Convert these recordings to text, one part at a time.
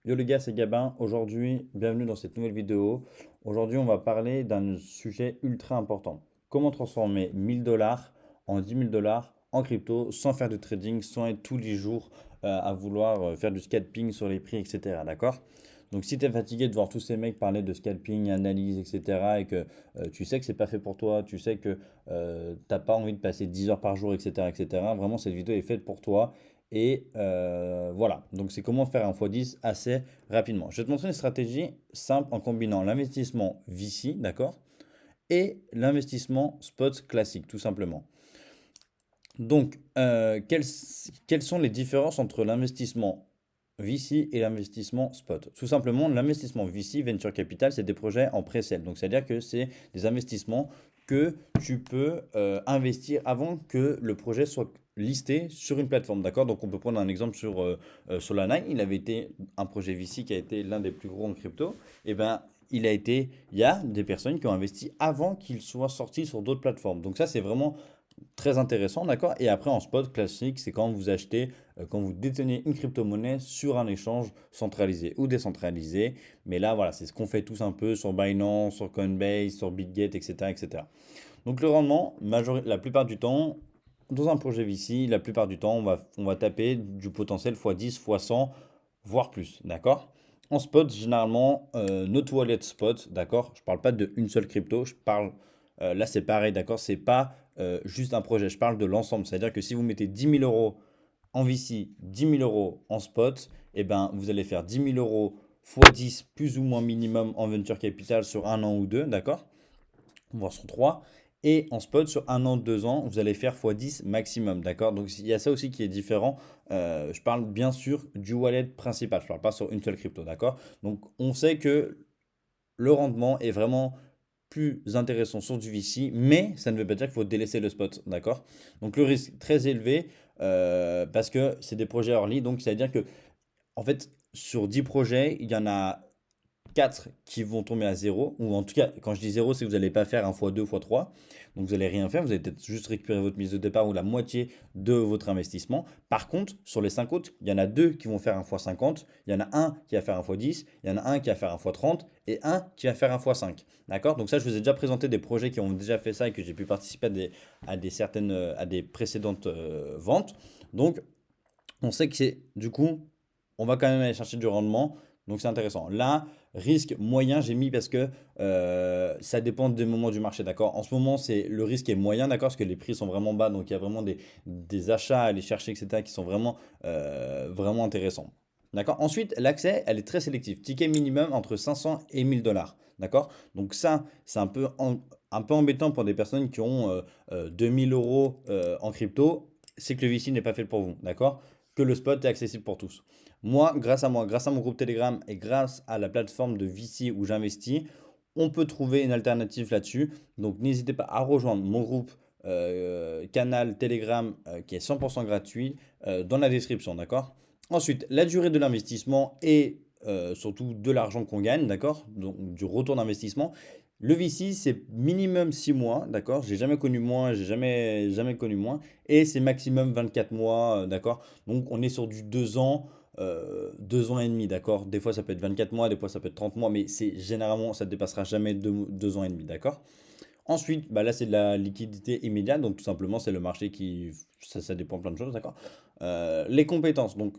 Yo les gars, c'est Gabin. Aujourd'hui, bienvenue dans cette nouvelle vidéo. Aujourd'hui, on va parler d'un sujet ultra important. Comment transformer 1000 dollars en 10 000 dollars en crypto sans faire de trading, sans être tous les jours à vouloir faire du scalping sur les prix, etc. D'accord? Donc, si tu es fatigué de voir tous ces mecs parler de scalping, analyse, etc., et que tu sais que c'est pas fait pour toi, tu sais que t'as pas envie de passer 10 heures par jour, etc., etc., vraiment, cette vidéo est faite pour toi. Et voilà, donc c'est comment faire un x10 assez rapidement. Je vais te montrer une stratégie simple en combinant l'investissement VC, d'accord, et l'investissement spot classique, tout simplement. Donc, quelles sont les différences entre l'investissement VC et l'investissement spot? Tout simplement, l'investissement VC, Venture Capital, c'est des projets en pré-sale. Donc, c'est-à-dire que c'est des investissements que tu peux investir avant que le projet soit listé sur une plateforme. D'accord? Donc, on peut prendre un exemple sur Solana. Il avait été un projet VC qui a été l'un des plus gros en crypto. Et ben, il y a des personnes qui ont investi avant qu'il soit sorti sur d'autres plateformes. Donc, ça, c'est vraiment très intéressant, d'accord? Et après, en spot classique, c'est quand vous achetez, quand vous détenez une crypto-monnaie sur un échange centralisé ou décentralisé. Mais là, voilà, c'est ce qu'on fait tous un peu sur Binance, sur Coinbase, sur Bitget, etc., etc. Donc le rendement, la plupart du temps, dans un projet VC, la plupart du temps, on va taper du potentiel x10, x100, voire plus, d'accord? En spot, généralement, notre wallet spot, d'accord? Je parle pas de une seule crypto, je parle, là c'est pareil, d'accord? C'est pas juste un projet, je parle de l'ensemble. C'est-à-dire que si vous mettez 10 000 € en VC, 10 000 € en spot, eh ben, vous allez faire 10 000 € x 10 plus ou moins minimum en venture capital sur un an ou deux, d'accord? Voire sur 3. Et en spot, sur un an, 2 ans, vous allez faire x10 maximum, d'accord? Donc il y a ça aussi qui est différent. Je parle bien sûr du wallet principal, je ne parle pas sur une seule crypto, d'accord? Donc on sait que le rendement est vraiment plus intéressant sur du VC, mais ça ne veut pas dire qu'il faut délaisser le spot, d'accord? Donc le risque très élevé parce que c'est des projets early, donc c'est-à-dire que en fait sur 10 projets, il y en a 4 qui vont tomber à zéro, ou en tout cas, quand je dis zéro, c'est que vous n'allez pas faire un x2, x3, donc vous n'allez rien faire, vous allez peut-être juste récupérer votre mise de départ ou la moitié de votre investissement. Par contre, sur les 5 autres, il y en a 2 qui vont faire un x50, il y en a un qui va faire un x10, il y en a un qui va faire un x30 et un qui va faire un x5. D'accord? Donc ça, je vous ai déjà présenté des projets qui ont déjà fait ça et que j'ai pu participer à des précédentes ventes. Donc, on sait que c'est du coup, on va quand même aller chercher du rendement. Donc c'est intéressant. Là, risque moyen, j'ai mis parce que ça dépend des moments du marché, d'accord? En ce moment, c'est le risque est moyen, d'accord? Parce que les prix sont vraiment bas, donc il y a vraiment des achats à aller chercher, etc., qui sont vraiment, vraiment intéressants. D'accord? Ensuite, l'accès, elle est très sélective. Ticket minimum entre 500 et 1000 dollars. D'accord? Donc ça, c'est un peu embêtant pour des personnes qui ont 2000 € en crypto. C'est que le VC n'est pas fait pour vous. D'accord? Que le spot est accessible pour tous. Moi, grâce à mon groupe Telegram et grâce à la plateforme de VC où j'investis, on peut trouver une alternative là-dessus. Donc n'hésitez pas à rejoindre mon groupe canal Telegram qui est 100% gratuit dans la description, d'accord? Ensuite, la durée de l'investissement et surtout de l'argent qu'on gagne, d'accord? Donc du retour d'investissement. Le VC, c'est minimum 6 mois, d'accord? J'ai jamais connu moins, j'ai jamais connu moins. Et c'est maximum 24 mois, d'accord? Donc on est sur du 2 ans, 2 ans et demi, d'accord? Des fois ça peut être 24 mois, des fois ça peut être 30 mois, mais c'est généralement ça ne dépassera jamais 2 ans et demi, d'accord? Ensuite, bah là c'est de la liquidité immédiate, donc tout simplement c'est le marché qui... Ça dépend plein de choses, d'accord? Les compétences, donc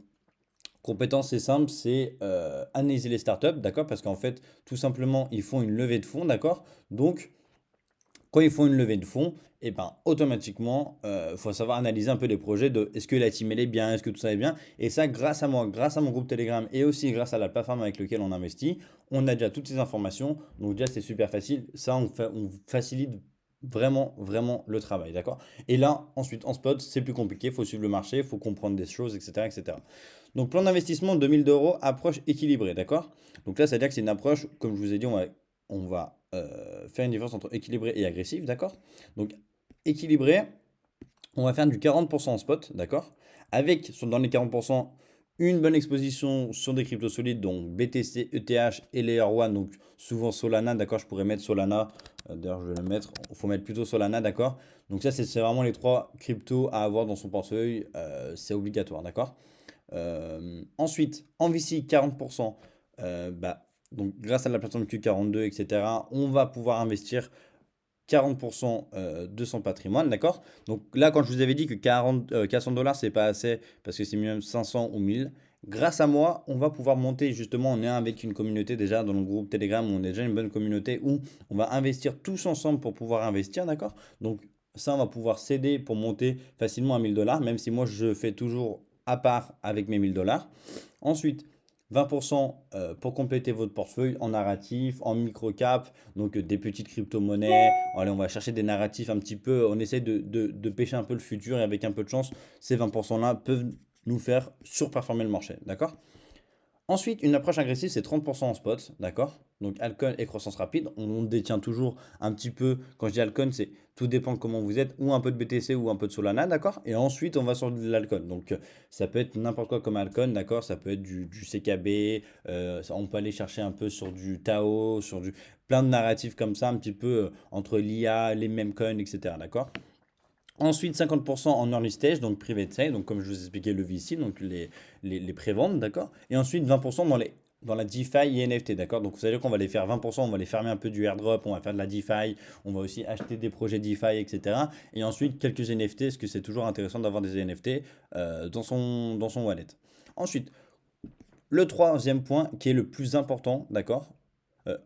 compétences c'est simple, c'est analyser les startups, d'accord? Parce qu'en fait, tout simplement, ils font une levée de fonds, d'accord? Donc, quand ils font une levée de fonds, et ben automatiquement, il faut savoir analyser un peu les projets de est-ce que la team elle est bien, est-ce que tout ça est bien. Et ça, grâce à moi, grâce à mon groupe Telegram et aussi grâce à la plateforme avec laquelle on investit, on a déjà toutes ces informations. Donc déjà, c'est super facile. Ça, on facilite vraiment, vraiment le travail, d'accord? Et là, ensuite, en spot, c'est plus compliqué. Il faut suivre le marché, il faut comprendre des choses, etc., etc. Donc, plan d'investissement 2000 €, approche équilibrée, d'accord? Donc là, c'est-à-dire que c'est une approche, comme je vous ai dit, on va faire une différence entre équilibré et agressif, d'accord? Donc, équilibré, on va faire du 40% en spot, d'accord? Avec, dans les 40%, une bonne exposition sur des cryptos solides, donc BTC, ETH et Layer One, donc souvent Solana, d'accord? Je pourrais mettre Solana, d'ailleurs je vais le mettre, il faut mettre plutôt Solana, d'accord? Donc ça, c'est vraiment les trois cryptos à avoir dans son portefeuille, c'est obligatoire, d'accord? Ensuite, en VC 40%, donc grâce à la plateforme Q42, etc., on va pouvoir investir 40% de son patrimoine, d'accord? Donc là, quand je vous avais dit que 400 dollars, c'est pas assez parce que c'est minimum 500 ou 1000, grâce à moi, on va pouvoir monter justement, on est avec une communauté déjà dans le groupe Telegram, où on est déjà une bonne communauté où on va investir tous ensemble pour pouvoir investir, d'accord? Donc ça, on va pouvoir s'aider pour monter facilement à 1000 dollars, même si moi, je fais toujours à part avec mes 1000 dollars. Ensuite, 20% pour compléter votre portefeuille en narratif, en micro-cap, donc des petites crypto-monnaies. Allez, on va chercher des narratifs un petit peu, on essaie de pêcher un peu le futur et avec un peu de chance, ces 20%-là peuvent nous faire surperformer le marché, d'accord? Ensuite, une approche agressive, c'est 30% en spot, d'accord? Donc Alcon et croissance rapide, on détient toujours un petit peu, quand je dis Alcon, c'est tout dépend de comment vous êtes, ou un peu de BTC ou un peu de Solana, d'accord? Et ensuite, on va sur de l'Alcon. Donc ça peut être n'importe quoi comme Alcon, d'accord? Ça peut être du CKB, on peut aller chercher un peu sur du Tao, sur du plein de narratifs comme ça, un petit peu entre l'IA, les mêmes coins, etc., d'accord? Ensuite, 50% en early stage, donc private sale, donc comme je vous expliquais le VC, donc les préventes, d'accord? Et ensuite, 20% dans la DeFi et NFT, d'accord? Donc vous savez qu'on va les faire 20%, on va les fermer un peu du airdrop, on va faire de la DeFi, on va aussi acheter des projets DeFi, etc. Et ensuite, quelques NFT, parce que c'est toujours intéressant d'avoir des NFT dans son wallet. Ensuite, le troisième point qui est le plus important, d'accord?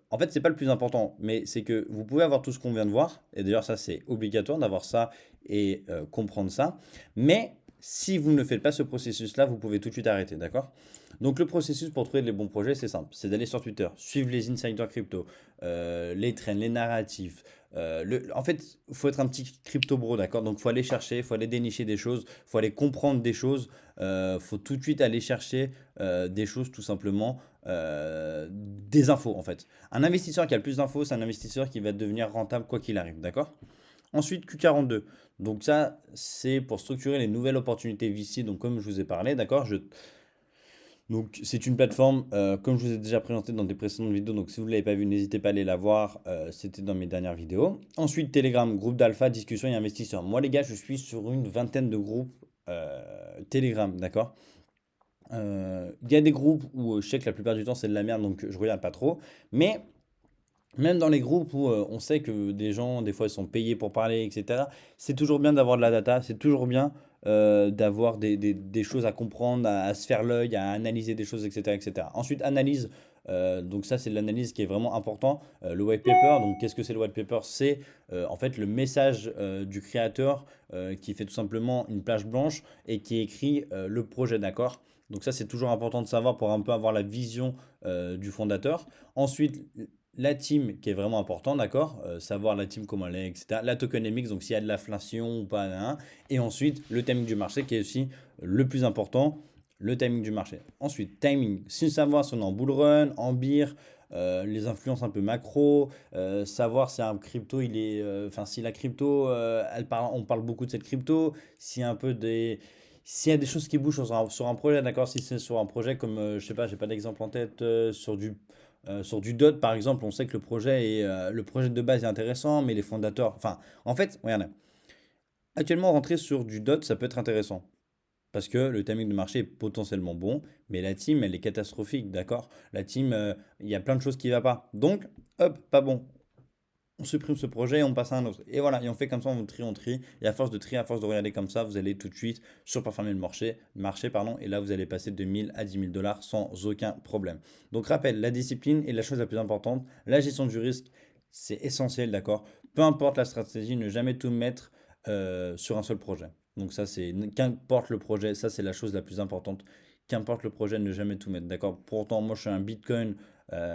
En fait, c'est pas le plus important, mais c'est que vous pouvez avoir tout ce qu'on vient de voir, et d'ailleurs, ça, c'est obligatoire d'avoir ça et comprendre ça. Mais si vous ne faites pas ce processus-là, vous pouvez tout de suite arrêter, d'accord? Donc, le processus pour trouver les bons projets, c'est simple. C'est d'aller sur Twitter, suivre les insiders crypto, les trends, les narratifs. En fait, il faut être un petit crypto bro, d'accord? Donc, il faut aller chercher, il faut aller dénicher des choses, il faut aller comprendre des choses. Il faut tout de suite aller chercher des choses, tout simplement, des infos, en fait. Un investisseur qui a le plus d'infos, c'est un investisseur qui va devenir rentable quoi qu'il arrive, d'accord? Ensuite, Q42. Donc ça, c'est pour structurer les nouvelles opportunités VC, donc comme je vous ai parlé, d'accord? Donc c'est une plateforme, comme je vous ai déjà présenté dans des précédentes vidéos, donc si vous ne l'avez pas vu, n'hésitez pas à aller la voir, c'était dans mes dernières vidéos. Ensuite, Telegram, groupe d'alpha, discussion et investisseurs. Moi les gars, je suis sur une vingtaine de groupes Telegram, d'accord? Il y a des groupes où je sais que la plupart du temps c'est de la merde, donc je regarde pas trop. Mais même dans les groupes où on sait que des gens, des fois, ils sont payés pour parler, etc., c'est toujours bien d'avoir de la data, c'est toujours bien d'avoir des choses à comprendre, à se faire l'œil, à analyser des choses, etc., etc. Ensuite, analyse. Donc ça, c'est de l'analyse qui est vraiment important. Le white paper, donc qu'est-ce que c'est le white paper? C'est en fait le message du créateur qui fait tout simplement une page blanche et qui écrit le projet, d'accord? Donc ça, c'est toujours important de savoir pour un peu avoir la vision du fondateur. Ensuite, la team qui est vraiment important, d'accord? Savoir la team comment elle est, etc. La tokenomics, donc s'il y a de l'inflation ou pas, hein. Et ensuite, le timing du marché qui est aussi le plus important, le timing du marché. Ensuite, timing, si savoir si on est en bull run, en bear, les influences un peu macro, savoir si un crypto, il est, enfin si la crypto, on parle beaucoup de cette crypto, s'il y a un peu des, s'il y a des choses qui bougent sur un projet, d'accord, si c'est sur un projet comme, je sais pas, j'ai pas d'exemple en tête, sur du DOT, par exemple, on sait que le projet de base est intéressant, mais les fondateurs. Enfin, en fait, regardez. Actuellement, rentrer sur du DOT, ça peut être intéressant. Parce que le timing de marché est potentiellement bon, mais la team, elle est catastrophique, d'accord? La team, il y a plein de choses qui ne vont pas. Donc, hop, pas bon. On supprime ce projet et on passe à un autre. Et voilà, et on fait comme ça, on trie. Et à force de trier, à force de regarder comme ça, vous allez tout de suite surperformer le marché, pardon, et là, vous allez passer de 1000 à 10 000 dollars sans aucun problème. Donc, rappel, la discipline est la chose la plus importante. La gestion du risque, c'est essentiel, d'accord? Peu importe la stratégie, ne jamais tout mettre sur un seul projet. Donc, ça, c'est qu'importe le projet, ça, c'est la chose la plus importante. Qu'importe le projet, ne jamais tout mettre, d'accord? Pourtant, moi, je suis un Bitcoin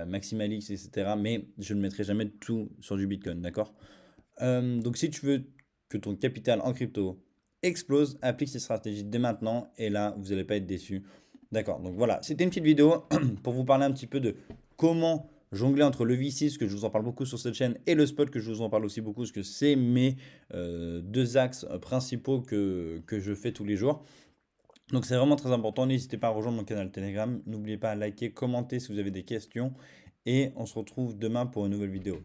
Maximalix, etc. Mais je ne mettrai jamais tout sur du Bitcoin, d'accord? Donc si tu veux que ton capital en crypto explose, applique ces stratégies dès maintenant et là, vous n'allez pas être déçu. D'accord, donc voilà, c'était une petite vidéo pour vous parler un petit peu de comment jongler entre le VC, ce que je vous en parle beaucoup sur cette chaîne, et le spot, que je vous en parle aussi beaucoup, parce que c'est mes deux axes principaux que je fais tous les jours. Donc c'est vraiment très important. N'hésitez pas à rejoindre mon canal Telegram. N'oubliez pas à liker, commenter si vous avez des questions. Et on se retrouve demain pour une nouvelle vidéo.